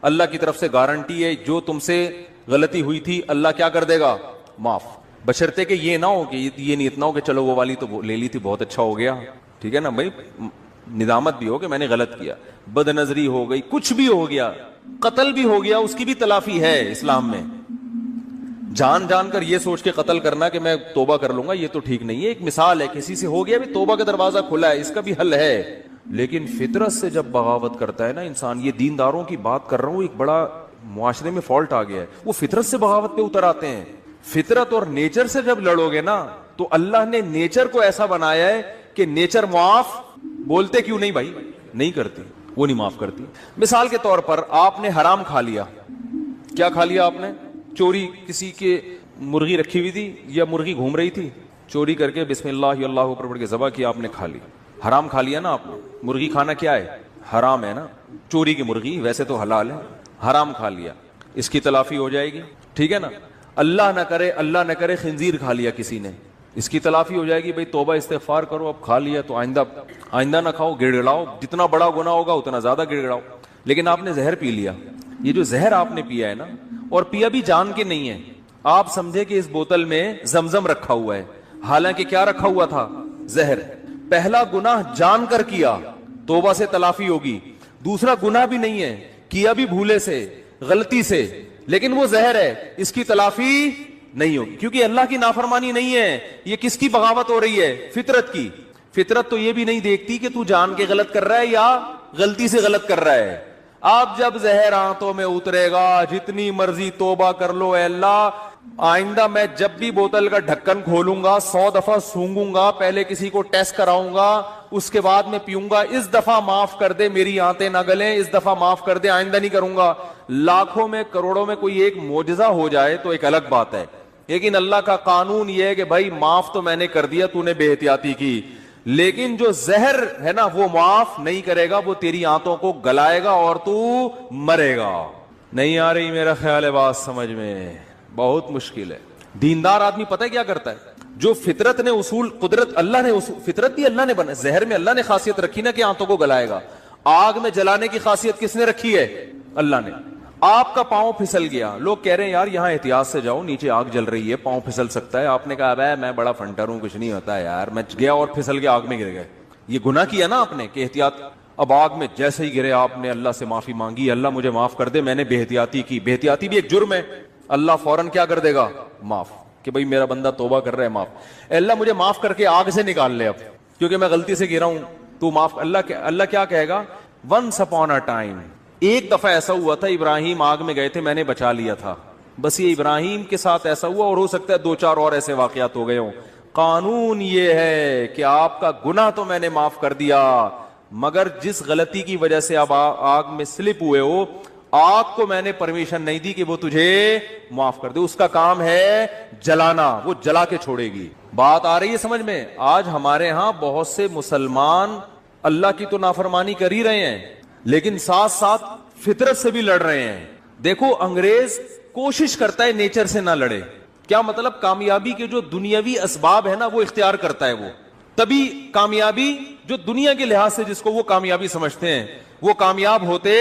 اللہ کی طرف سے گارنٹی ہے جو تم سے غلطی ہوئی تھی اللہ کیا کر دے گا؟ معاف. بشرطے کہ یہ نہ ہو کہ یہ نیت نہ ہو کہ چلو وہ والی تو لے لی تھی بہت اچھا ہو گیا, ٹھیک ہے نا بھائی, ندامت بھی ہو کہ میں نے غلط کیا, بد نظری ہو گئی, کچھ بھی ہو گیا, قتل بھی ہو گیا, اس کی بھی تلافی ہے اسلام میں. جان جان کر یہ سوچ کے قتل کرنا کہ میں توبہ کر لوں گا, یہ تو ٹھیک نہیں ہے. ایک مثال ہے, کسی سے ہو گیا بھی توبہ کا دروازہ کھلا ہے, اس کا بھی حل ہے. لیکن فطرت سے جب بغاوت کرتا ہے نا انسان, یہ دینداروں کی بات کر رہا ہوں, ایک بڑا معاشرے میں فالٹ آ گیا ہے, وہ فطرت سے بغاوت پہ اتر آتے ہیں. فطرت اور نیچر سے جب لڑو گے نا تو اللہ نے نیچر کو ایسا بنایا ہے کہ نیچر معاف بولتے کیوں نہیں بھائی, نہیں کرتی, وہ نہیں معاف کرتی. مثال کے طور پر آپ نے حرام کھا لیا. کیا کھا لیا آپ نے؟ چوری, کسی کے مرغی رکھی ہوئی تھی یا مرغی گھوم رہی تھی, چوری کر کے بسم اللہ اللہ اوپر پڑھ کے ذبح کیا, آپ نے کھا لی. حرام کھا لیا نا آپ نے. مرغی کھانا کیا ہے؟ حرام ہے نا. چوری کی مرغی ویسے تو حلال ہے, حرام کھا لیا, اس کی تلافی ہو جائے گی, ٹھیک ہے نا. اللہ نہ کرے خنزیر کھا لیا کسی نے, اس کی تلافی ہو جائے گی, بھائی توبہ استغفار کرو, اب کھا لیا تو آئندہ نہ کھاؤ, گڑ گڑاؤ, جتنا بڑا گناہ ہوگا اتنا زیادہ گڑ گڑاؤ. لیکن آپ نے زہر پی لیا. یہ جو زہر آپ نے پیا ہے نا, اور پیا بھی جان کے نہیں ہے, آپ سمجھے کہ اس بوتل میں زمزم رکھا ہوا ہے, حالانکہ کیا رکھا ہوا تھا؟ زہر. پہلا گناہ جان کر کیا, توبہ سے تلافی ہوگی. دوسرا گناہ بھی نہیں ہے, کیا بھی بھولے سے, غلطی سے, لیکن وہ زہر ہے, اس کی تلافی نہیں ہوگی, کیونکہ اللہ کی نافرمانی نہیں ہے. یہ کس کی بغاوت ہو رہی ہے؟ فطرت کی. فطرت تو یہ بھی نہیں دیکھتی کہ تو جان کے غلط کر رہا ہے یا غلطی سے غلط کر رہا ہے. آپ جب زہر آنتوں میں اترے گا, جتنی مرضی توبہ کر لو, اے اللہ آئندہ میں جب بھی بوتل کا ڈھکن کھولوں گا 100 دفعہ سونگوں گا, پہلے کسی کو ٹیسٹ کراؤں گا, اس کے بعد میں پیوں گا, اس دفعہ معاف کر دے, میری آنتیں نہ گلیں, اس دفعہ معاف کر دے, آئندہ نہیں کروں گا. لاکھوں میں کروڑوں میں کوئی ایک معجزہ ہو جائے تو ایک الگ بات ہے, لیکن اللہ کا قانون یہ ہے کہ بھائی معاف تو میں نے کر دیا, تو نے بے احتیاطی کی, لیکن جو زہر ہے نا وہ معاف نہیں کرے گا, وہ تیری آنتوں کو گلائے گا اور تو مرے گا. نہیں آ رہی میرا خیال ہے بات سمجھ میں؟ بہت مشکل ہے. دیندار آدمی پتہ ہے کیا کرتا ہے؟ جو فطرت نے اصول, قدرت اللہ نے اصول, فطرت بھی اللہ نے بنا, زہر میں اللہ نے خاصیت رکھی نا کہ آنتوں کو گلائے گا. آگ میں جلانے کی خاصیت کس نے رکھی ہے؟ اللہ نے. آپ کا پاؤں پھسل گیا, لوگ کہہ رہے ہیں یار یہاں احتیاط سے جاؤ, نیچے آگ جل رہی ہے, پاؤں پھسل سکتا ہے. آپ نے کہا بھائی میں بڑا فنٹر ہوں, کچھ نہیں ہوتا ہے یار, میں گیا اور پھسل کے آگ میں گر گئے. یہ گناہ کیا نا آپ نے کہ احتیاط. اب آگ میں جیسے ہی گرے آپ نے اللہ سے معافی مانگی, اللہ مجھے معاف کر دے, میں نے بے احتیاطی کی. بے احتیاطی بھی ایک جرم ہے. اللہ فوراً کیا کر دے گا؟ معاف, کہ بھائی میرا بندہ توبہ کر رہا ہے, معاف. اللہ مجھے معاف کر کے آگ سے نکال لے اب, کیونکہ میں غلطی سے گرا ہوں, تو معاف. اللہ کیا کہے گا؟ ونس اپون اے ٹائم, ایک دفعہ ایسا ہوا تھا, ابراہیم آگ میں گئے تھے, میں نے بچا لیا تھا. بس یہ ابراہیم کے ساتھ ایسا ہوا, اور ہو سکتا ہے 2-4 اور ایسے واقعات ہو گئے ہوں. قانون یہ ہے کہ آپ کا گناہ تو میں نے معاف کر دیا, مگر جس غلطی کی وجہ سے آپ آگ میں سلپ ہوئے ہو, آگ کو میں نے پرمیشن نہیں دی کہ وہ تجھے معاف کر دے. اس کا کام ہے جلانا, وہ جلا کے چھوڑے گی. بات آ رہی ہے سمجھ میں؟ آج ہمارے ہاں بہت سے مسلمان اللہ کی تو نافرمانی کر ہی رہے ہیں, لیکن ساتھ ساتھ فطرت سے بھی لڑ رہے ہیں. دیکھو انگریز کوشش کرتا ہے نیچر سے نہ لڑے. کیا مطلب؟ کامیابی کے جو دنیاوی اسباب ہے نا وہ اختیار کرتا ہے. وہ تبھی کامیابی جو دنیا کے لحاظ سے جس کو وہ کامیابی سمجھتے ہیں وہ کامیاب ہوتے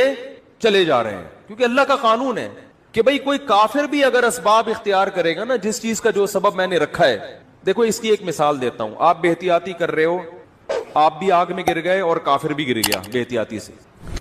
چلے جا رہے ہیں, کیونکہ اللہ کا قانون ہے کہ بھئی کوئی کافر بھی اگر اسباب اختیار کرے گا نا, جس چیز کا جو سبب میں نے رکھا ہے. دیکھو اس کی ایک مثال دیتا ہوں. آپ بے احتیاطی کر رہے ہو, آپ بھی آگ میں گر گئے اور کافر بھی گر گیا بے احتیاطی سے,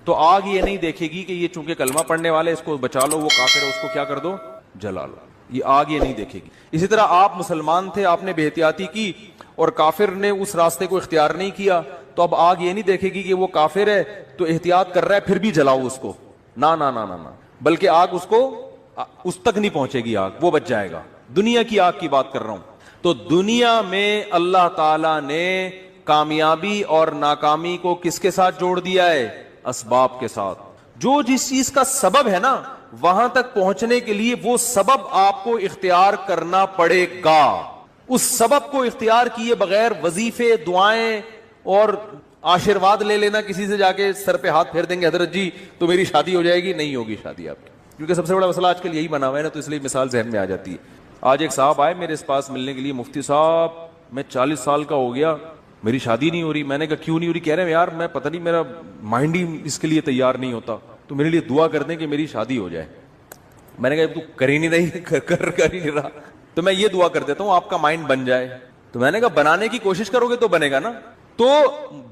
تو آگ یہ نہیں دیکھے گی کہ یہ چونکہ کلمہ پڑھنے والے, اس کو بچا لو, وہ کافر ہے اس کو کیا کر دو, جلا لو. یہ آگ یہ نہیں دیکھے گی. اسی طرح آپ مسلمان تھے, آپ نے بے احتیاطی کی اور کافر نے اس راستے کو اختیار نہیں کیا, تو اب آگ یہ نہیں دیکھے گی کہ وہ کافر ہے تو احتیاط کر رہا ہے پھر بھی جلاؤ اس کو. نہ نہ نہ نہ, بلکہ آگ اس تک نہیں پہنچے گی, آگ وہ بچ جائے گا. دنیا کی آگ کی بات کر رہا ہوں. تو دنیا میں اللہ تعالی نے کامیابی اور ناکامی کو کس کے ساتھ جوڑ دیا ہے؟ اسباب کے ساتھ. جو جس چیز کا سبب ہے نا وہاں تک پہنچنے کے لیے وہ سبب آپ کو اختیار کرنا پڑے گا. اس سبب کو اختیار کیے بغیر وظیفے, دعائیں اور آشرواد لے لینا کسی سے, جا کے سر پہ ہاتھ پھیر دیں گے حضرت جی تو میری شادی ہو جائے گی, نہیں ہوگی شادی آپ کی. کیونکہ سب سے بڑا مسئلہ آج کل یہی بنا ہوا ہے نا, تو اس لیے مثال ذہن میں آ جاتی ہے. آج ایک صاحب آئے میرے پاس ملنے کے لیے, مفتی صاحب میں 40 سال کا ہو گیا, میری شادی نہیں ہو رہی. میں نے کہا کیوں نہیں ہو رہی؟ کہہ رہے ہیں یار میں پتہ نہیں, میرا مائنڈ ہی اس کے لیے تیار نہیں ہوتا. تو میرے لیے دعا کر دیں کہ میری شادی ہو جائے. میں نے کہا تو کر ہی نہیں رہی, کر ہی نہیں رہا, تو میں یہ دعا کر دیتا ہوں آپ کا مائنڈ بن جائے. تو میں نے کہا بنانے کی کوشش کرو گے تو بنے گا نا. تو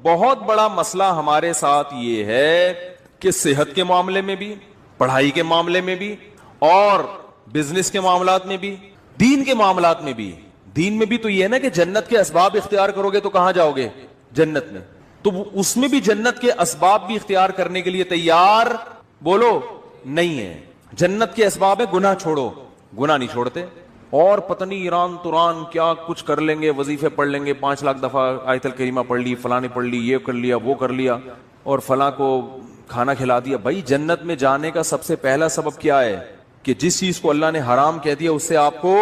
بہت بڑا مسئلہ ہمارے ساتھ یہ ہے کہ صحت کے معاملے میں بھی, پڑھائی کے معاملے میں بھی, اور بزنس کے معاملات میں بھی, دین کے معاملات میں بھی. دین میں بھی تو یہ ہے نا کہ جنت کے اسباب اختیار کرو گے تو کہاں جاؤ گے؟ جنت میں. تو اس میں بھی جنت کے اسباب بھی اختیار کرنے کے لیے تیار بولو نہیں ہے. جنت کے اسباب ہے گناہ چھوڑو, گناہ نہیں چھوڑتے. اور پتہ نہیں ایران توران کیا کچھ کر لیں گے, وظیفے پڑھ لیں گے, 5 لاکھ دفعہ آیت الکریمہ پڑھ لی, فلاں نے پڑھ لی, یہ کر لیا, وہ کر لیا, اور فلاں کو کھانا کھلا دیا. بھائی جنت میں جانے کا سب سے پہلا سبب کیا ہے؟ کہ جس چیز کو اللہ نے حرام کہہ دیا اس سے آپ کو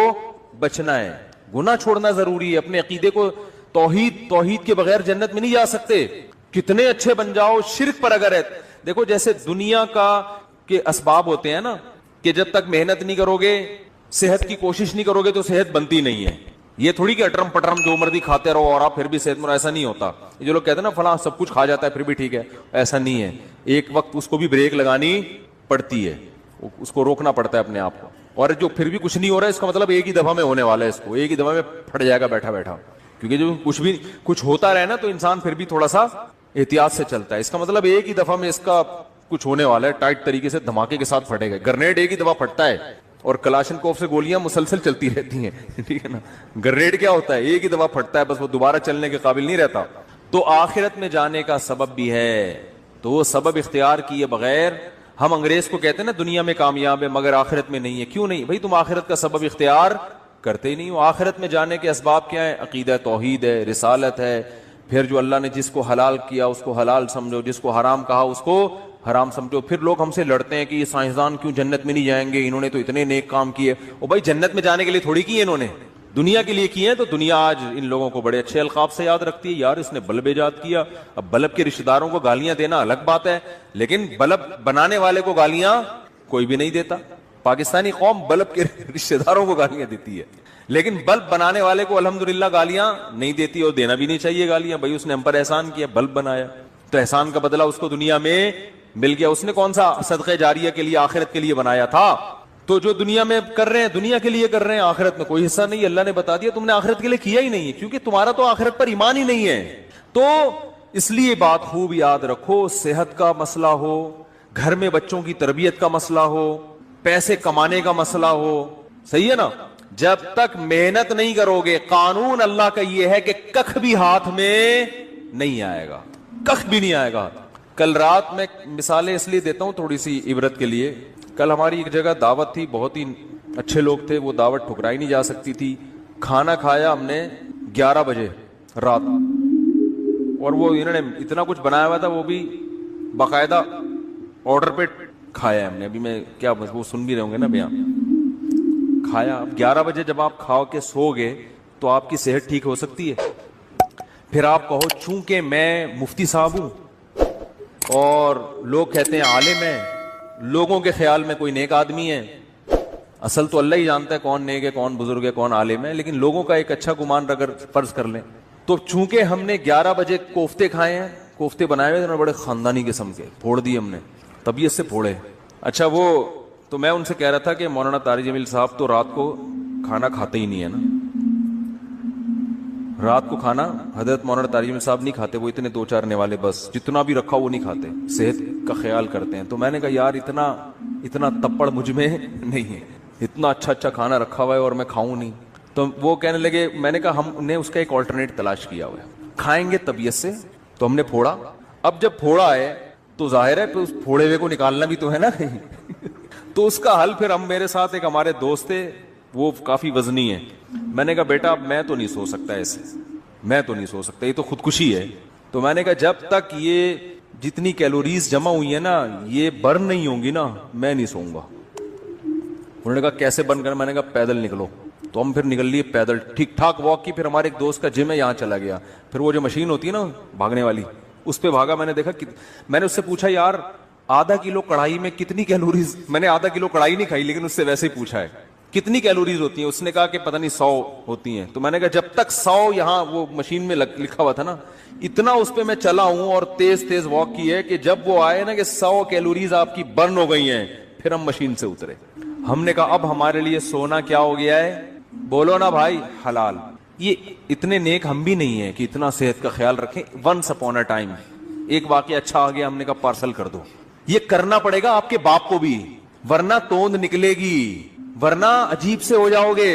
بچنا ہے. گناہ چھوڑنا ضروری ہے. اپنے عقیدے کو توحید کے بغیر جنت میں نہیں جا سکتے. کتنے اچھے بن جاؤ, شرک پر اگر ہے. دیکھو جیسے دنیا کا کے اسباب ہوتے ہیں نا, کہ جب تک محنت نہیں کرو گے, صحت کی کوشش نہیں کرو گے تو صحت بنتی نہیں ہے. یہ تھوڑی کہ اٹرم پٹرم جو مرضی کھاتے رہو اور آپ پھر بھی صحت مند, ایسا نہیں ہوتا. یہ جو لوگ کہتے ہیں نا فلاں سب کچھ کھا جاتا ہے پھر بھی ٹھیک ہے, ایسا نہیں ہے. ایک وقت اس کو بھی بریک لگانی پڑتی ہے, اس کو روکنا پڑتا ہے اپنے آپ کو. اور جو پھر بھی کچھ نہیں ہو رہا ہے اس کا مطلب ایک ہی دفعہ میں ہونے والا ہے, اس کو ایک ہی دفعہ میں پھٹ جائے گا بیٹھا بیٹھا. کیونکہ جو کچھ ہوتا رہے نا تو انسان پھر بھی تھوڑا سا احتیاط سے چلتا ہے. اس کا مطلب ایک ہی دفعہ میں اس کا کچھ ہونے والا ہے, ٹائٹ طریقے سے دھماکے کے ساتھ پھٹے گا. گرنیڈ ایک ہی دفعہ پھٹتا ہے اور کلاشن کوف سے گولیاں مسلسل چلتی رہتی ہیں, ٹھیک ہے نا. گرنیڈ کیا ہوتا ہے؟ ایک ہی دفعہ پھٹتا ہے, بس وہ دوبارہ چلنے کے قابل نہیں رہتا. تو آخرت میں جانے کا سبب بھی ہے, تو وہ سبب اختیار کیے بغیر ہم انگریز کو کہتے ہیں نا دنیا میں کامیاب ہے مگر آخرت میں نہیں ہے. کیوں نہیں بھائی؟ تم آخرت کا سبب اختیار کرتے ہی نہیں ہو. آخرت میں جانے کے اسباب کیا ہے؟ عقیدہ توحید ہے, رسالت ہے. پھر جو اللہ نے جس کو حلال کیا اس کو حلال سمجھو, جس کو حرام کہا اس کو حرام سمجھو. پھر لوگ ہم سے لڑتے ہیں کہ یہ سائنسدان کیوں جنت میں نہیں جائیں گے, انہوں نے تو اتنے نیک کام کیے. او بھائی جنت میں جانے کے لیے تھوڑی کیے انہوں نے, دنیا کے لیے کیے ہیں. تو دنیا آج ان لوگوں کو بڑے اچھے القاب سے یاد رکھتی ہے, یار اس نے بلب ایجاد کیا. اب بلب کے رشتہ داروں کو گالیاں دینا الگ بات ہے, لیکن بلب بنانے والے کو گالیاں کوئی بھی نہیں دیتا. پاکستانی قوم بلب کے رشتہ داروں کو گالیاں دیتی ہے, لیکن بلب بنانے والے کو الحمدللہ گالیاں نہیں دیتی, اور دینا بھی نہیں چاہیے گالیاں. بھائی اس نے ہم پر احسان کیا, بلب بنایا, تو احسان کا بدلہ اس کو دنیا میں مل گیا. اس نے کون سا صدقہ جاریہ کے لیے آخرت کے لیے بنایا تھا؟ تو جو دنیا میں کر رہے ہیں دنیا کے لیے کر رہے ہیں, آخرت میں کوئی حصہ نہیں. اللہ نے بتا دیا تم نے آخرت کے لیے کیا ہی نہیں ہے, کیونکہ تمہارا تو آخرت پر ایمان ہی نہیں ہے. تو اس لیے بات خوب یاد رکھو, صحت کا مسئلہ ہو, گھر میں بچوں کی تربیت کا مسئلہ ہو, پیسے کمانے کا مسئلہ ہو, صحیح ہے نا, جب تک محنت نہیں کرو گے, قانون اللہ کا یہ ہے کہ کخ بھی ہاتھ میں نہیں آئے گا, کخ بھی نہیں آئے گا. کل رات میں مثالیں اس لیے دیتا ہوں تھوڑی سی عبرت کے لیے. کل ہماری ایک جگہ دعوت تھی, بہت ہی اچھے لوگ تھے, وہ دعوت ٹھکرائی نہیں جا سکتی تھی. کھانا کھایا ہم نے 11 بجے رات, اور وہ انہوں نے اتنا کچھ بنایا ہوا تھا, وہ بھی باقاعدہ آرڈر پہ کھایا ہم نے. ابھی میں کیا وہ سن بھی رہے ہوں گے نا بیان. کھایا, اب 11 بجے جب آپ کھاؤ کے سو گے تو آپ کی صحت ٹھیک ہو سکتی ہے؟ پھر آپ کہو چونکہ میں مفتی صاحب ہوں اور لوگ کہتے ہیں عالم ہے, لوگوں کے خیال میں کوئی نیک آدمی ہے. اصل تو اللہ ہی جانتا ہے کون نیک ہے, کون بزرگ ہے, کون عالم ہے, لیکن لوگوں کا ایک اچھا گمان اگر فرض کر لیں تو چونکہ ہم نے 11 بجے کوفتے کھائے ہیں, کوفتے بنائے ہوئے بڑے خاندانی قسم کے, پھوڑ دیے ہم نے, طبیعت سے پھوڑے. اچھا وہ تو میں ان سے کہہ رہا تھا کہ مولانا طارق جمیل صاحب تو رات کو کھانا کھاتے ہی نہیں ہے نا, رات کو کھانا حضرت مولانا طارق جمیل صاحب نہیں کھاتے, وہ اتنے 2-4 نوالے بس, جتنا بھی رکھا وہ نہیں کھاتے, صحت کا خیال کرتے ہیں. تو میں نے کہا یار اتنا تپڑ مجھ میں نہیں ہے, اتنا اچھا کھانا رکھا ہوا ہے اور میں کھاؤں نہیں. تو وہ کہنے لگے, میں نے کہا ہم نے اس کا ایک آلٹرنیٹ تلاش کیا ہوا ہے, کھائیں گے طبیعت سے. تو ہم نے پھوڑا, اب جب پھوڑا ہے تو ظاہر ہے تو اس پھوڑے ہوئے کو نکالنا بھی تو ہے نا کہیں. تو اس کا حل پھر ہم, میرے ساتھ ایک ہمارے دوست تھے وہ کافی وزنی ہے, میں نے کہا بیٹا میں تو نہیں سو سکتا ایسے, میں تو نہیں سو سکتا, یہ تو خودکشی ہے. تو میں نے کہا جب تک یہ جتنی کیلوریز جمع ہوئی ہیں نا یہ برن نہیں ہوں گی نا میں نہیں سوؤں گا. انہوں نے کہا کیسے برن کرنا؟ میں نے کہا پیدل نکلو. تو ہم پھر نکل لیے پیدل, ٹھیک ٹھاک واک کی. پھر ہمارے ایک دوست کا جم ہے یہاں چلا گیا, پھر وہ جو مشین ہوتی ہے نا بھاگنے والی اس پہ بھاگا. میں نے دیکھا, میں نے اس سے پوچھا یار آدھا کلو کڑھائی میں کتنی کیلوریز, میں نے آدھا کلو کڑھائی نہیں کھائی لیکن اس سے ویسے ہی پوچھا ہے کتنی کیلوریز ہوتی ہیں. اس نے کہا کہ پتہ نہیں 100 ہوتی ہیں. تو میں نے کہا جب تک 100 یہاں وہ مشین میں لکھا ہوا تھا نا, اتنا اس پہ میں چلا ہوں اور تیز تیز واک کی ہے کہ جب وہ آئے نا کہ 100 کیلوریز آپ کی برن ہو گئی ہیں, پھر ہم مشین سے اترے. ہم نے کہا اب ہمارے لیے سونا کیا ہو گیا ہے, بولو نا بھائی, حلال. یہ اتنے نیک ہم بھی نہیں ہیں کہ اتنا صحت کا خیال رکھیں. ونس اپون اے ٹائم ایک واقعہ اچھا آ گیا, ہم نے کہا پارسل کر دو. یہ کرنا پڑے گا آپ کے باپ کو بھی, ورنہ توند نکلے گی, ورنہ عجیب سے ہو جاؤ گے.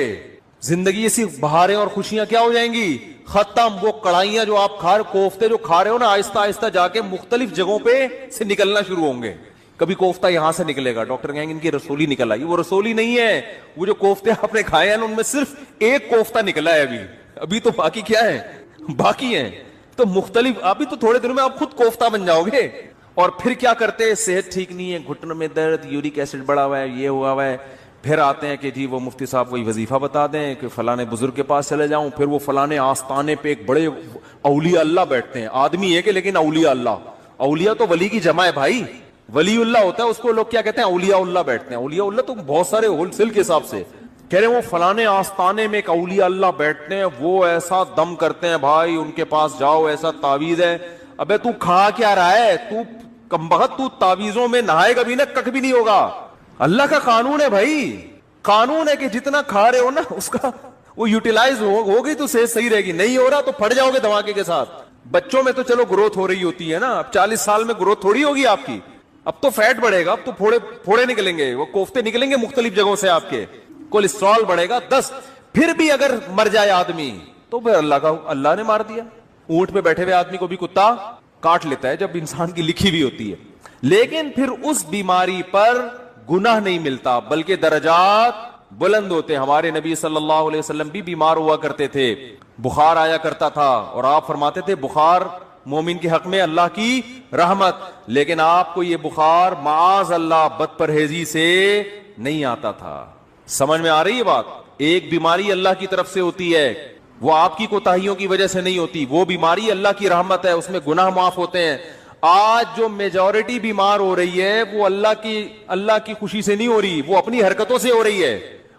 زندگی ایسی بہاریں اور خوشیاں کیا ہو جائیں گی, ختم. وہ کڑھائیاں جو آپ کھا رہے, کوفتے جو کھا رہے ہو نا, آہستہ آہستہ جا کے مختلف جگہوں پہ سے نکلنا شروع ہوں گے. کبھی کوفتہ یہاں سے نکلے گا, ڈاکٹر کہیں گے ان کی رسولی نکل آئی. وہ رسولی نہیں ہے, وہ جو کوفتے آپ نے کھائے ہیں ان میں صرف ایک کوفتہ نکلا ہے ابھی تو باقی کیا ہے, باقی ہیں. تو مختلف, ابھی تو تھوڑے دنوں میں آپ خود کوفتہ بن جاؤ گے. اور پھر کیا کرتے, صحت ٹھیک نہیں ہے, گھٹنوں میں درد, یورک ایسڈ بڑھا ہوا ہے, یہ ہوا ہوا ہے. پھر آتے ہیں کہ جی وہ مفتی صاحب کوئی وظیفہ بتا دیں کہ فلانے بزرگ کے پاس چلے جاؤں. پھر وہ فلانے آستانے پہ ایک بڑے اولیاء اللہ بیٹھتے ہیں, آدمی ہے کہ لیکن اولیاء اللہ. اولیاء تو ولی کی جمع ہے بھائی, ولی اللہ ہوتا ہے, اس کو لوگ کیا کہتے ہیں, اولیاء اللہ بیٹھتے ہیں. اولیاء اللہ تو بہت سارے ہول سیل کے حساب سے کہہ رہے ہیں. وہ فلانے آستانے میں ایک اولیاء اللہ بیٹھتے ہیں, وہ ایسا دم کرتے ہیں بھائی, ان کے پاس جاؤ, ایسا تعویذ ہے. ابے تو کھا کیا رہا ہے, تو کمبخت, تو تعویذوں میں نہائے گا بھی نہ, کک بھی نہیں ہوگا. اللہ کا قانون ہے بھائی, قانون ہے کہ جتنا کھا رہے ہو نا اس کا وہ یوٹیلائز ہو گئی تو صحت صحیح رہے گی. نہیں ہو رہا تو پھٹ جاؤ گے دھماکے کے ساتھ. بچوں میں تو چلو گروتھ ہو رہی ہوتی ہے نا, اب 40 سال میں گروتھ تھوڑی ہوگی آپ کی. اب تو فیٹ بڑھے گا, اب تو پھوڑے نکلیں گے, وہ کوفتے نکلیں گے مختلف جگہوں سے آپ کے, کولیسٹرول بڑھے گا 10. پھر بھی اگر مر جائے آدمی تو پھر اللہ نے مار دیا. اونٹ پہ بیٹھے ہوئے آدمی کو بھی کتا کاٹ لیتا ہے جب انسان کی لکھی ہوئی ہوتی ہے. لیکن پھر اس بیماری پر گناہ نہیں ملتا بلکہ درجات بلند ہوتے. ہمارے نبی صلی اللہ علیہ وسلم بھی بیمار ہوا کرتے تھے, بخار آیا کرتا تھا, اور آپ فرماتے تھے بخار مومن کے حق میں اللہ کی رحمت. لیکن آپ کو یہ بخار معاذ اللہ بد پرہیزی سے نہیں آتا تھا. سمجھ میں آ رہی ہے بات؟ ایک بیماری اللہ کی طرف سے ہوتی ہے, وہ آپ کی کوتاہیوں کی وجہ سے نہیں ہوتی. وہ بیماری اللہ کی رحمت ہے, اس میں گناہ معاف ہوتے ہیں. آج جو میجورٹی بیمار ہو رہی ہے وہ اللہ کی خوشی سے نہیں ہو رہی, وہ اپنی حرکتوں سے ہو رہی ہے,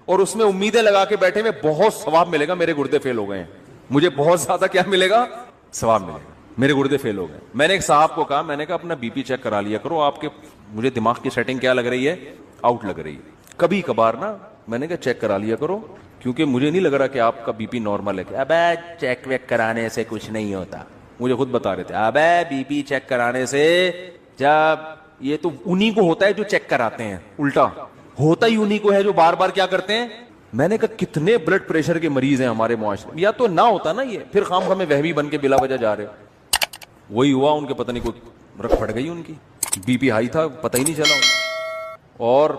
اور اس میں امیدیں لگا کے بیٹھے میں بہت ثواب ملے گا, میرے گردے فیل ہو گئے ہیں, مجھے بہت زیادہ کیا ملے گا, ثواب ملے گا, میرے گردے فیل ہو گئے. میں نے ایک صاحب کو کہا, میں نے کہا اپنا بی پی چیک کرا لیا کرو, آپ کے مجھے دماغ کی سیٹنگ کیا لگ رہی ہے, آؤٹ لگ رہی ہے. کبھی کبھار نا میں نے کہا چیک کرا لیا کرو, کیونکہ مجھے نہیں لگ رہا کہ آپ کا بی پی نارمل ہے. ابے چیک ویک کرانے سے کچھ نہیں ہوتا, مجھے خود بتا رہے تھے. ابے بی پی چیک کرانے سے, جب یہ تو انہی کو ہوتا ہے جو چیک کراتے ہیں, الٹا ہوتا ہی انہی کو ہے جو بار بار کیا کرتے ہیں. میں نے کہا کتنے بلڈ پریشر کے مریض ہیں ہمارے معاشرے میں, یا تو نہ ہوتا نا یہ, پھر خام خامے وہمی بن کے بلا وجہ جا رہے. وہی ہوا ان کے, پتہ نہیں کوئی رکھ پڑ گئی, ان کی بی پی ہائی تھا, پتہ ہی نہیں چلا. اور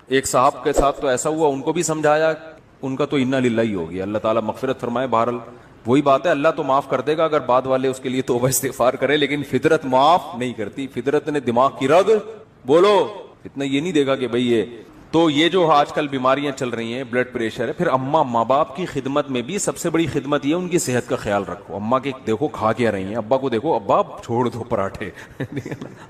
ایک صاحب کے ساتھ تو ایسا ہوا, ان کو بھی سمجھایا, ان کا تو انا للہ ہی ہو گیا, اللہ تعالیٰ مغفرت فرمائے. بہرحال وہی بات ہے, اللہ تو معاف کر دے گا اگر بعد والے اس کے لیے توبہ استغفار کرے, لیکن فطرت معاف نہیں کرتی. فطرت نے دماغ کی رگ, بولو, اتنا یہ نہیں دے گا کہ بھئی یہ. تو یہ جو آج کل بیماریاں چل رہی ہیں, بلڈ پریشر ہے. پھر اماں ماں باپ کی خدمت میں بھی سب سے بڑی خدمت یہ ان کی صحت کا خیال رکھو. اماں کے دیکھو کھا کیا رہی ہیں, ابا کو دیکھو, ابا چھوڑ دو پراٹھے,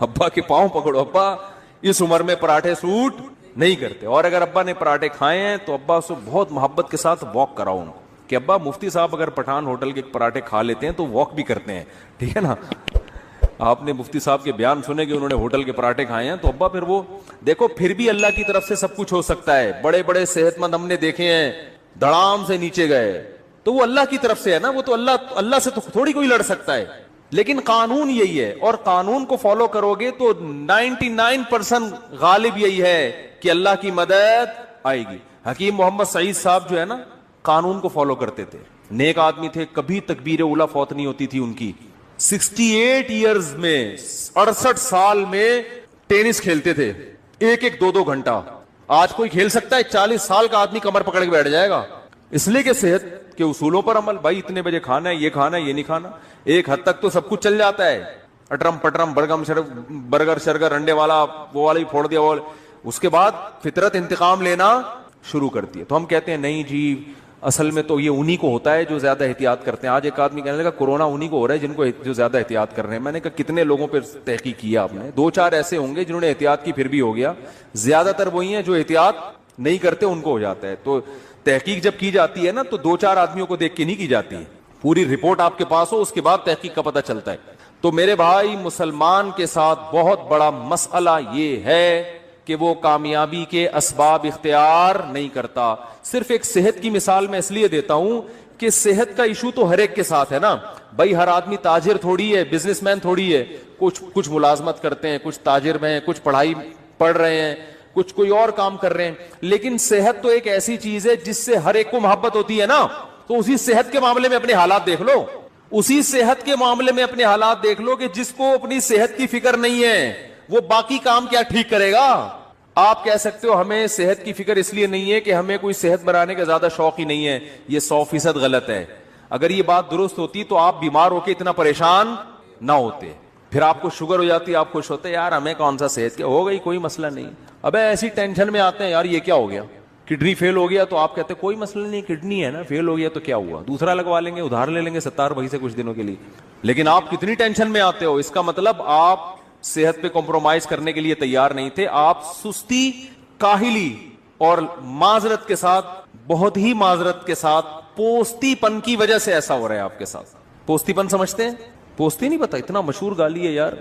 ابا کے پاؤں پکڑو, ابا اس عمر میں پراٹھے سوٹ نہیں کرتے. اور اگر ابا نے پراٹھے کھائے ہیں تو ابا سے بہت محبت کے ساتھ واک کراؤ ان کو, کہ ابا مفتی صاحب اگر پٹھان ہوٹل کے پراٹھے کھا لیتے ہیں تو واک بھی کرتے ہیں, ٹھیک ہے نا. آپ نے مفتی صاحب کے بیان سنے کہ انہوں نے ہوٹل کے پراٹھے کھائے ہیں, تو ابا پھر وہ دیکھو, پھر بھی اللہ کی طرف سے سب کچھ ہو سکتا ہے. بڑے بڑے صحت مند ہم نے دیکھے ہیں, دڑام سے نیچے گئے, تو وہ اللہ کی طرف سے ہے نا, وہ تو اللہ سے تو تھوڑی کوئی لڑ سکتا ہے. لیکن قانون یہی ہے, اور قانون کو فالو کرو گے تو 99% غالب یہی ہے کہ اللہ کی مدد آئے گی. حکیم محمد سعید صاحب جو ہے نا, قانون کو فالو کرتے تھے, نیک آدمی تھے, کبھی تکبیر اولا فوت نہیں ہوتی تھی ان کی. 68 ایئرز میں, 68 سال میں ٹینس کھیلتے تھے, 1-2 گھنٹہ. آج کوئی کھیل سکتا ہے؟ 40 سال کا آدمی کمر پکڑ کے بیٹھ جائے گا. اس لیے کہ صحت کے اصولوں پر عمل, بھائی اتنے بجے کھانا ہے, یہ کھانا ہے, یہ نہیں کھانا. ایک حد تک تو سب کچھ چل جاتا ہے, اٹرم پٹرم برگر شرگر انڈے والا وہ والا ہی پھوڑ دیا. اس کے بعد فطرت انتقام لینا شروع کرتی ہے. تو ہم کہتے ہیں نہیں جی, اصل میں تو یہ انہی کو ہوتا ہے جو زیادہ احتیاط کرتے ہیں. آج ایک آدمی کہنے لگا کورونا انہی کو ہو رہا ہے جن کو جو زیادہ احتیاط کر رہے ہیں. میں نے کہا کتنے لوگوں پہ تحقیق کیا آپ نے؟ 2-4 ایسے ہوں گے جنہوں نے احتیاط کی پھر بھی ہو گیا, زیادہ تر وہی ہیں جو احتیاط نہیں کرتے ان کو ہو جاتا ہے. تو تحقیق جب کی جاتی ہے نا تو 2-4 آدمیوں کو دیکھ کے نہیں کی جاتی ہے, پوری رپورٹ آپ کے پاس ہو, اس کے بعد تحقیق کا پتہ چلتا ہے. تو میرے بھائی, مسلمان کے ساتھ بہت بڑا مسئلہ یہ ہے کہ وہ کامیابی کے اسباب اختیار نہیں کرتا. صرف ایک صحت کی مثال میں اس لیے دیتا ہوں کہ صحت کا ایشو تو ہر ایک کے ساتھ ہے نا بھائی. ہر آدمی تاجر تھوڑی ہے, بزنس مین تھوڑی ہے. کچھ ملازمت کرتے ہیں, کچھ تاجر میں ہیں, کچھ پڑھائی پڑھ رہے ہیں, کچھ کوئی اور کام کر رہے ہیں. لیکن صحت تو ایک ایسی چیز ہے جس سے ہر ایک کو محبت ہوتی ہے نا. تو اسی صحت کے معاملے میں اپنے حالات دیکھ لو, اسی صحت کے معاملے میں اپنے حالات دیکھ لو کہ جس کو اپنی صحت کی فکر نہیں ہے وہ باقی کام کیا ٹھیک کرے گا. آپ کہہ سکتے ہو ہمیں صحت کی فکر اس لیے نہیں ہے کہ ہمیں کوئی صحت بنانے کا زیادہ شوق ہی نہیں ہے. یہ 100% غلط ہے. اگر یہ بات درست ہوتی تو آپ بیمار ہو کے اتنا پریشان نہ ہوتے. پھر آپ کو شوگر ہو جاتی, آپ خوش ہوتے یار ہمیں کون سا صحت کیا ہو گئی, کوئی مسئلہ نہیں. ابے ایسی ٹینشن میں آتے ہیں یار یہ کیا ہو گیا, کڈنی فیل ہو گیا, تو آپ کہتے ہیں کوئی مسئلہ نہیں, کڈنی ہے نا, فیل ہو گیا تو کیا ہوا, دوسرا لگوا لیں گے, ادھار لے لیں گے 70 بھائی سے کچھ دنوں کے لیے. لیکن آپ کتنی ٹینشن میں آتے ہو, اس کا مطلب آپ صحت پہ کمپرومائز کرنے کے لیے تیار نہیں تھے. آپ سستی, کاہلی اور معذرت کے ساتھ, بہت ہی معذرت کے ساتھ, پوستی پن کی وجہ سے ایسا ہو رہا ہے آپ کے ساتھ. پوستی پن سمجھتے ہیں؟ پوستی نہیں پتا, اتنا مشہور گالی ہے یار,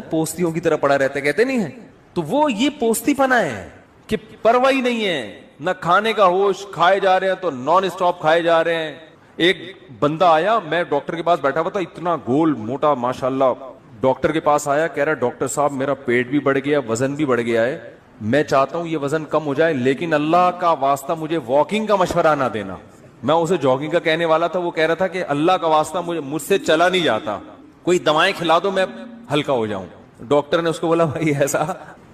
پوستیوں کی طرح پڑا رہتا ہے, کہتے نہیں ہے. تو وہ یہ پوستی پنا ہے کہ پرواہ ہی نہیں ہے, نہ کھانے کا ہوش, کھائے جا رہے ہیں تو نان اسٹاپ کھائے جا رہے ہیں. ایک بندہ آیا, میں ڈاکٹر کے پاس بیٹھا ہوا تھا, اتنا گول موٹا ماشاءاللہ, ڈاکٹر کے پاس آیا, کہہ رہا ڈاکٹر صاحب میرا پیٹ بھی بڑھ گیا, وزن بھی بڑھ گیا ہے, میں چاہتا ہوں یہ وزن کم ہو جائے, لیکن اللہ کا واسطہ مجھے واکنگ کا مشورہ نہ دینا. میں اسے جاگنگ کا کہنے والا تھا, وہ کہہ رہا تھا کہ اللہ کا واسطہ مجھ سے چلا نہیں جاتا, کوئی دوائیں کھلا دو میں ہلکا ہو جاؤں. ڈاکٹر نے اس کو بولا بھائی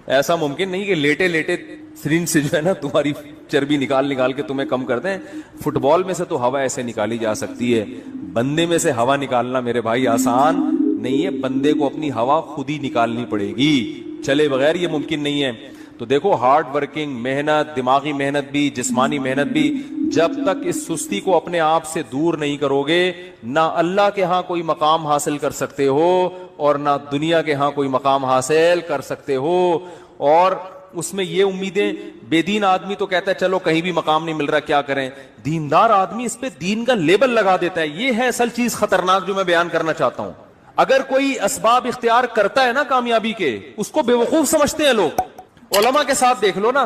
ایسا ممکن نہیں کہ لیٹے لیٹے سرنج سے جو ہے نا تمہاری چربی نکال کے تمہیں کم کر دیں. فٹ بال میں سے تو ہوا ایسے نکالی جا سکتی ہے, بندے میں سے ہوا نکالنا میرے بھائی آسان نہیں ہے. بندے کو اپنی ہوا خود ہی نکالنی پڑے گی, چلے بغیر یہ ممکن نہیں ہے. تو دیکھو ہارڈ ورکنگ, محنت, دماغی محنت بھی, جسمانی محنت بھی, جب تک اس سستی کو اپنے آپ سے دور نہیں کرو گے, نہ اللہ کے ہاں کوئی مقام حاصل کر سکتے ہو اور نہ دنیا کے ہاں کوئی مقام حاصل کر سکتے ہو. اور اس میں یہ امیدیں, بے دین آدمی تو کہتا ہے چلو کہیں بھی مقام نہیں مل رہا کیا کریں, دیندار آدمی اس پہ دین کا لیبل لگا دیتا ہے. یہ ہے اصل چیز خطرناک جو میں بیان کرنا چاہتا ہوں. اگر کوئی اسباب اختیار کرتا ہے نا کامیابی کے, اس کو بیوقوف سمجھتے ہیں لوگ. علماء کے ساتھ دیکھ لو نا,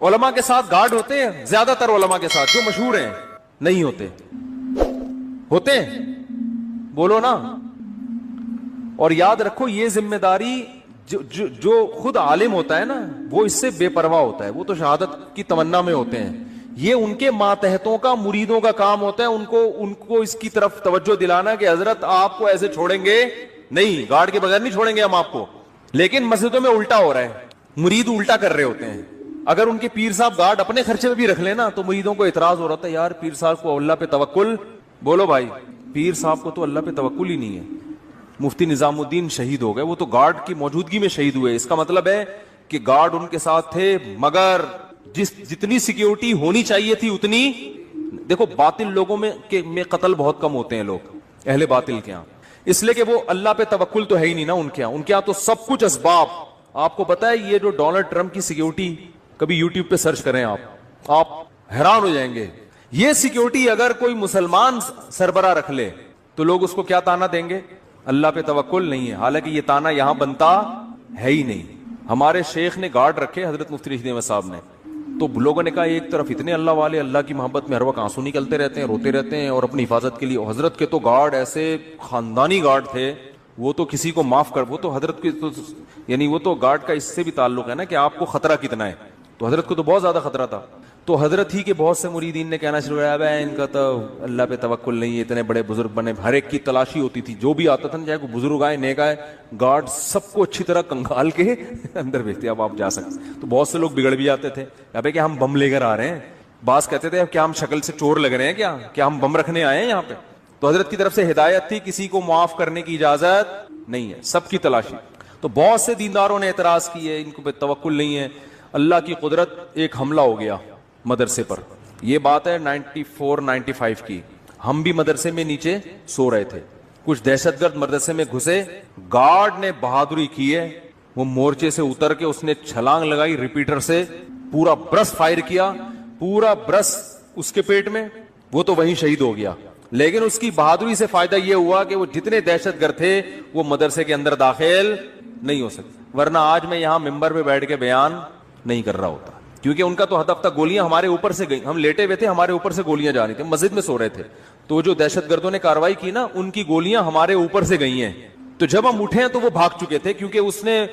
علماء کے ساتھ گارڈ ہوتے ہیں, زیادہ تر علماء کے ساتھ جو مشہور ہیں نہیں ہوتے, ہوتے ہیں بولو نا. اور یاد رکھو یہ ذمہ داری جو خود عالم ہوتا ہے نا وہ اس سے بے پرواہ ہوتا ہے, وہ تو شہادت کی تمنا میں ہوتے ہیں. یہ ان کے ماتحتوں کا, مریدوں کا کام ہوتا ہے ان کو اس کی طرف توجہ دلانا کہ حضرت آپ کو ایسے چھوڑیں گے نہیں, گارڈ کے بغیر نہیں چھوڑیں گے ہم آپ کو. لیکن مسجدوں میں الٹا ہو رہا ہے, مرید الٹا کر رہے ہوتے ہیں. اگر ان کے پیر صاحب گارڈ اپنے خرچے پہ بھی رکھ لینا تو مریدوں کو اعتراض ہو رہا تھا یار پیر صاحب کو اللہ پہ توکل, بولو بھائی پیر صاحب کو تو اللہ پہ توکل ہی نہیں ہے. مفتی نظام الدین شہید ہو گئے, وہ تو گارڈ کی موجودگی میں شہید ہوئے. اس کا مطلب ہے کہ گارڈ ان کے ساتھ تھے مگر جتنی سیکیورٹی ہونی چاہیے تھی اتنی. دیکھو باطل لوگوں میں قتل بہت کم ہوتے ہیں لوگ, اہل باطل کے یہاں, اس لیے کہ وہ اللہ پہ توکل تو ہے ہی نہیں نا ان کے یہاں تو سب کچھ اسباب. آپ کو پتا ہے یہ جو ڈونلڈ ٹرمپ کی سیکیورٹی, کبھی یوٹیوب پہ سرچ کریں آپ حیران ہو جائیں گے. یہ سیکیورٹی اگر کوئی مسلمان سربراہ رکھ لے تو لوگ اس کو کیا تانا دیں گے, اللہ پہ توکل نہیں ہے. حالانکہ یہ تانا یہاں بنتا ہے ہی نہیں. ہمارے شیخ نے گارڈ رکھے, حضرت مفتی رشید احمد صاحب نے, تو لوگوں نے کہا ایک طرف اتنے اللہ والے, اللہ کی محبت میں ہر وقت آنسو نکلتے رہتے ہیں, روتے رہتے ہیں اور اپنی حفاظت کے لیے. حضرت کے تو گارڈ ایسے خاندانی گارڈ تھے, وہ تو کسی کو معاف کر, وہ تو حضرت کے تو یعنی وہ تو گارڈ کا اس سے بھی تعلق ہے نا کہ آپ کو خطرہ کتنا ہے. تو حضرت کو تو بہت زیادہ خطرہ تھا. تو حضرت ہی کے بہت سے مریدین نے کہنا شروع کیا ان کا تو اللہ پہ توکل نہیں ہے, اتنے بڑے بزرگ بنے. ہر ایک کی تلاشی ہوتی تھی, جو بھی آتا تھا نا, چاہے کوئی بزرگ آئے نیک آئے, گارڈ سب کو اچھی طرح کنگال کے اندر بھیجتے, اب آپ جا سکتے. تو بہت سے لوگ بگڑ بھی جاتے تھے, کہ ہم بم لے کر آ رہے ہیں. بعض کہتے تھے کیا ہم شکل سے چور لگ رہے ہیں, کیا ہم بم رکھنے آئے ہیں یہاں پہ. تو حضرت کی طرف سے ہدایت تھی, کسی کو معاف کرنے کی اجازت نہیں ہے, سب کی تلاشی. تو بہت سے دینداروں نے اعتراض کیے, ان کو پہ توکل نہیں ہے. اللہ کی قدرت, ایک حملہ ہو گیا مدرسے پر. یہ بات ہے 94-95 کی. ہم بھی مدرسے میں نیچے سو رہے تھے, کچھ دہشت گرد مدرسے میں گھسے. گارڈ نے بہادری کی ہے, وہ مورچے سے اتر کے اس نے چھلانگ لگائی, ریپیٹر سے پورا برس فائر کیا, پورا برس اس کے پیٹ میں, وہ تو وہیں شہید ہو گیا. لیکن اس کی بہادری سے فائدہ یہ ہوا کہ وہ جتنے دہشت گرد تھے وہ مدرسے کے اندر داخل نہیں ہو سکتے، ورنہ آج میں یہاں ممبر پہ بیٹھ کے بیان نہیں کر رہا ہوتا، کیونکہ ان کا تو ہدف تھا گولیاں ہمارے اوپر سے گئی، ہم لیٹے ہوئے تھے، ہمارے اوپر سے گولیاں جا رہی تھیں، مسجد میں سو رہے تھے، تو جو دہشت گردوں نے کاروائی کی نا ان کی گولیاں ہمارے اوپر سے گئی ہیں، تو جب ہم اٹھے تو وہ بھاگ چکے تھے، کیونکہ اس نے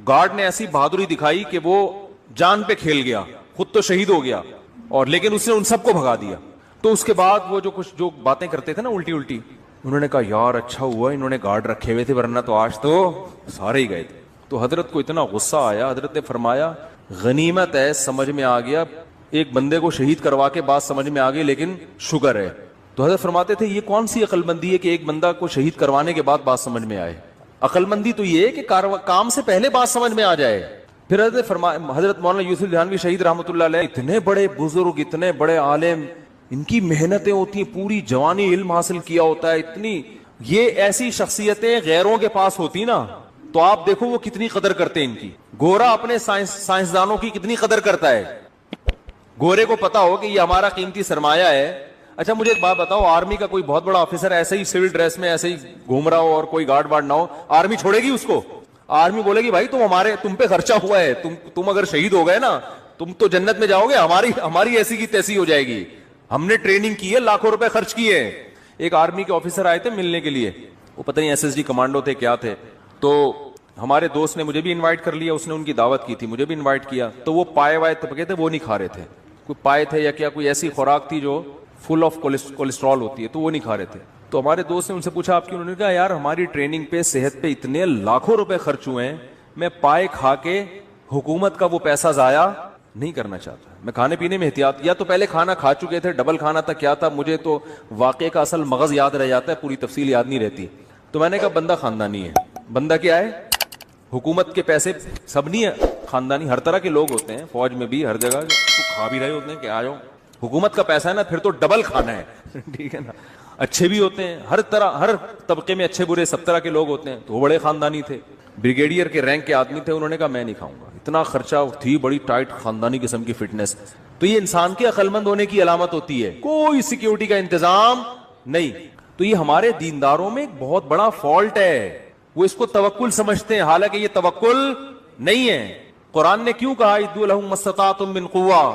گارڈ نے ایسی بہادری دکھائی کہ وہ جان پہ کھیل گیا، خود تو شہید ہو گیا، اور لیکن اس نے ان سب کو بھگا دیا۔ تو اس کے بعد وہ جو باتیں کرتے تھے نا الٹی الٹی، انہوں نے کہا یار اچھا ہوا انہوں نے گارڈ رکھے ہوئے تھے، ورنہ تو آج تو سارے ہی گئے تھے۔ تو حضرت کو اتنا غصہ آیا، حضرت نے فرمایا غنیمت ہے، سمجھ میں آ گیا، ایک بندے کو شہید کروا کے بات سمجھ میں آ گئی، لیکن شکر ہے۔ تو حضرت فرماتے تھے یہ کون سی عقل مندی ہے کہ ایک بندہ کو شہید کروانے کے بعد بات سمجھ میں آئے؟ عقل مندی تو یہ ہے کہ کام سے پہلے بات سمجھ میں آ جائے۔ پھر حضرت مولانا یوسف دھیانوی شہید رحمۃ اللہ علیہ، اتنے بڑے بزرگ، اتنے بڑے عالم، ان کی محنتیں ہوتی ہیں، پوری جوانی علم حاصل کیا ہوتا ہے، اتنی یہ ایسی شخصیتیں غیروں کے پاس ہوتی نا تو آپ دیکھو وہ کتنی قدر کرتے ہیں ان کی۔ گورا اپنے سائنسدانوں کی کتنی قدر کرتا ہے، گورے کو پتا ہو کہ یہ ہمارا قیمتی سرمایہ ہے۔ اچھا مجھے ایک بات بتاؤ، آرمی کا کوئی بہت بڑا آفیسر ایسے ہی سول ڈریس میں ایسے ہی گھوم رہا ہو اور کوئی گارڈ وارڈ نہ ہو، آرمی چھوڑے گی اس کو؟ آرمی بولے گی بھائی تم پہ خرچہ ہوا ہے، تم اگر شہید ہو گئے نا تم تو جنت میں جاؤ گے، ہماری ایسی کی تیسی ہو جائے گی، ہم نے ٹریننگ کی ہے، لاکھوں روپے خرچ کیے ہیں۔ ایک آرمی کے آفیسر آئے تھے ملنے کے لیے، وہ پتہ نہیں SSD کمانڈو تھے کیا تھے، تو ہمارے دوست نے مجھے بھی انوائٹ کر لیا، اس نے ان کی دعوت کی تھی، مجھے بھی انوائٹ کیا، تو وہ پائے وائے تھے وہ نہیں کھا رہے تھے، کوئی پائے تھے یا کیا کوئی ایسی خوراک تھی جو فل آف کولیسٹرول ہوتی ہے، تو وہ نہیں کھا رہے تھے۔ تو ہمارے دوست نے ان سے پوچھا آپ کی، انہوں نے کہا یار ہماری ٹریننگ پہ صحت پہ اتنے لاکھوں روپے خرچ ہوئے ہیں، میں پائے کھا کے حکومت کا وہ پیسہ ضائع نہیں کرنا چاہتا، میں کھانے پینے میں احتیاط، یا تو پہلے کھانا کھا چکے تھے، ڈبل کھانا تھا کیا تھا، مجھے تو واقعے کا اصل مغز یاد رہ جاتا ہے، پوری تفصیل یاد نہیں رہتی۔ تو میں نے کہا بندہ خاندانی ہے، بندہ کیا ہے، حکومت کے پیسے سب نہیں ہے، خاندانی ہر طرح کے لوگ ہوتے ہیں، فوج میں بھی ہر جگہ تو کھا بھی رہے ہوتے ہیں کہ آ جاؤ، حکومت کا پیسہ ہے نا پھر تو ڈبل کھانا ہے ٹھیک ہے نا، اچھے بھی ہوتے ہیں، ہر طرح ہر طبقے میں اچھے برے سب طرح کے لوگ ہوتے ہیں، تو وہ بڑے خاندانی تھے، بریگیڈیئر کے رینک کے آدمی تھے، انہوں نے کہا میں نہیں کھاؤں گا، اتنا خرچہ تھی، بڑی ٹائٹ خاندانی قسم کی فٹنس۔ تو یہ انسان کے عقل مند ہونے کی علامت ہوتی ہے، کوئی سیکیورٹی کا انتظام نہیں۔ تو یہ ہمارے دینداروں میں ایک بہت بڑا فالٹ ہے، وہ اس کو توکل سمجھتے ہیں، حالانکہ یہ توکل نہیں ہے۔ قرآن نے کیوں کہا ادعوا لہم ما استطعتم من قوہ،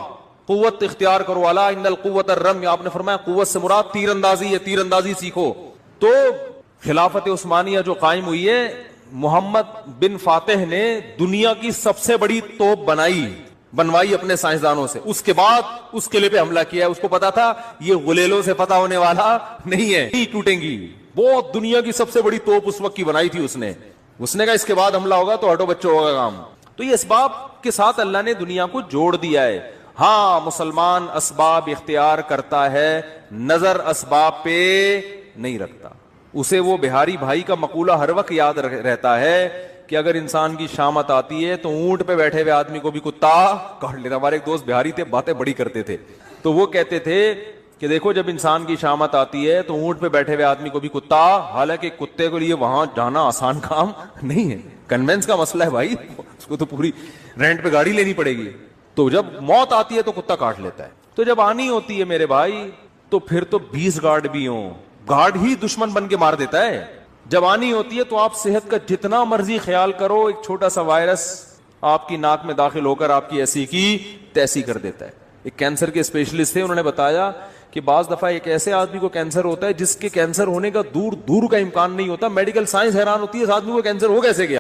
قوت اختیار کرو، الا ان القوۃ الرمی، آپ نے فرمایا قوت سے مراد تیر اندازی ہے، تیر اندازی سیکھو۔ تو خلافت عثمانیہ جو قائم ہوئی ہے، محمد بن فاتح نے دنیا کی سب سے بڑی توپ بنوائی اپنے سائنسدانوں سے، اس کے بعد اس قلعے پہ حملہ کیا ہے، اس کو پتا تھا یہ غلیلوں سے فتح ہونے والا نہیں ہے، نہیں ٹوٹیں گی، بہت دنیا کی سب سے بڑی توپ اس وقت کی بنائی تھی اس نے کہا اس کے بعد حملہ ہوگا تو ہٹو بچوں ہوگا کام۔ تو یہ اسباب کے ساتھ اللہ نے دنیا کو جوڑ دیا ہے۔ ہاں مسلمان اسباب اختیار کرتا ہے، نظر اسباب پہ نہیں رکھتا۔ اسے وہ بہاری بھائی کا مقولہ ہر وقت یاد رہتا ہے کہ اگر انسان کی شامت آتی ہے تو اونٹ پہ بیٹھے ہوئے آدمی کو بھی کتا کاٹ لیتا۔ ہمارے ایک دوست بہاری تھے، باتیں بڑی کرتے تھے، تو وہ کہتے تھے کہ دیکھو جب انسان کی شامت آتی ہے تو اونٹ پہ بیٹھے ہوئے آدمی کو بھی کتا، حالانکہ کتے کے لیے وہاں جانا آسان کام نہیں ہے، کنوینس کا مسئلہ ہے بھائی، اس کو تو پوری رینٹ پہ گاڑی لینی پڑے گی۔ تو جب موت آتی ہے تو کتا کاٹ لیتا ہے، تو جب آنی ہوتی ہے میرے بھائی تو پھر تو 20 گارڈ بھی ہوں، گارڈ ہی دشمن بن کے مار دیتا ہے۔ جب آنی ہوتی ہے تو آپ صحت کا جتنا مرضی خیال کرو، ایک چھوٹا سا وائرس آپ کی ناک میں داخل ہو کر آپ کی ایسی کی تیسی کر دیتا ہے۔ ایک کینسر کے اسپیشلسٹ تھے، انہوں نے بتایا کہ بعض دفعہ ایک ایسے آدمی کو کینسر ہوتا ہے جس کے کینسر ہونے کا دور دور کا امکان نہیں ہوتا، میڈیکل سائنس حیران ہوتی ہے اس آدمی کو کینسر ہو کیسے گیا۔